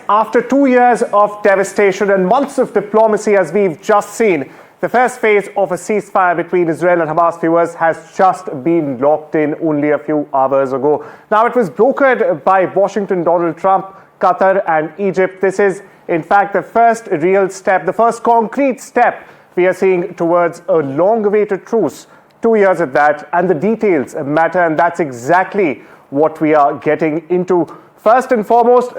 after 2 years of devastation and months of diplomacy, as we've just seen, the first phase of a ceasefire between Israel and Hamas, viewers, has just been locked in only a few hours ago. Now, it was brokered by Washington, Donald Trump, Qatar and Egypt. This is, in fact, the first real step, the first concrete step we are seeing towards a long-awaited truce. 2 years at that, and the details matter, and that's exactly what we are getting into. First and foremost,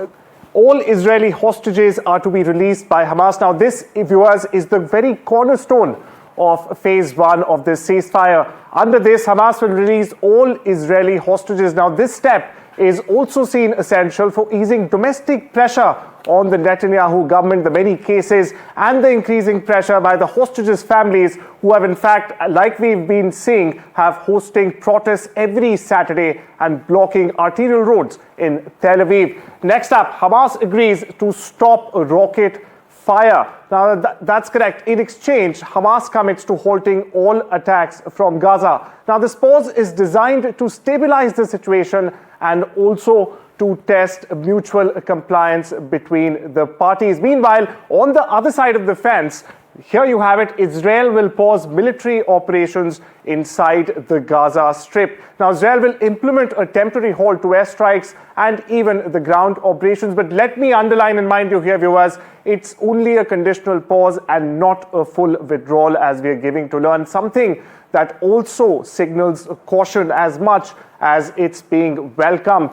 all Israeli hostages are to be released by Hamas. Now, this, viewers, is the very cornerstone of phase one of this ceasefire. Under this, Hamas will release all Israeli hostages. Now, this step is also seen essential for easing domestic pressure on the Netanyahu government, the many cases and the increasing pressure by the hostages' families, who have in fact, like we've been seeing, have hosting protests every Saturday and blocking arterial roads in Tel Aviv. Next up, Hamas agrees to stop rocket fire. Now, that's correct. In exchange, Hamas commits to halting all attacks from Gaza. Now, this pause is designed to stabilize the situation and also to test mutual compliance between the parties. Meanwhile, on the other side of the fence, here you have it, Israel will pause military operations inside the Gaza Strip. Now, Israel will implement a temporary halt to airstrikes and even the ground operations. But let me underline and mind you here, viewers, it's only a conditional pause and not a full withdrawal, as we are giving to learn. Something that also signals caution as much as it's being welcome.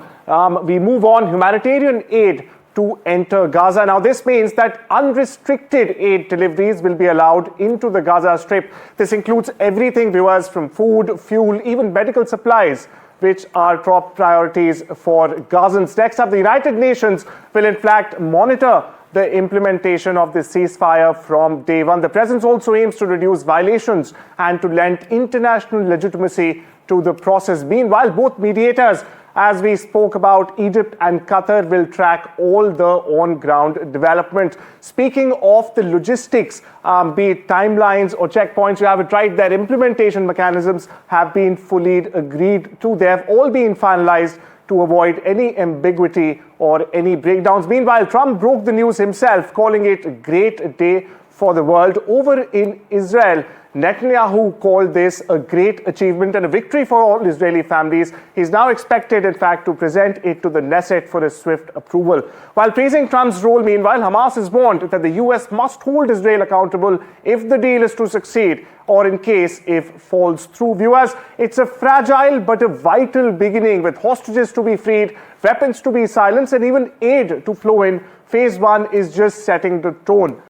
We move on. Humanitarian aid to enter Gaza. Now, this means that unrestricted aid deliveries will be allowed into the Gaza Strip. This includes everything, viewers, from food, fuel, even medical supplies, which are top priorities for Gazans. Next up, the United Nations will in fact monitor the implementation of the ceasefire from day one. The presence also aims to reduce violations and to lend international legitimacy to the process. Meanwhile, both mediators, as we spoke about, Egypt and Qatar, will track all the on-ground development. Speaking of the logistics, be it timelines or checkpoints, you have it right there. Implementation mechanisms have been fully agreed to. They have all been finalized to avoid any ambiguity or any breakdowns. Meanwhile, Trump broke the news himself, calling it a great day for the world. Over in Israel, Netanyahu called this a great achievement and a victory for all Israeli families. He's now expected, in fact, to present it to the Knesset for a swift approval. While praising Trump's role, meanwhile, Hamas has warned that the US must hold Israel accountable if the deal is to succeed, or in case if falls through. Viewers, it's a fragile but a vital beginning, with hostages to be freed, weapons to be silenced, and even aid to flow in. Phase one is just setting the tone.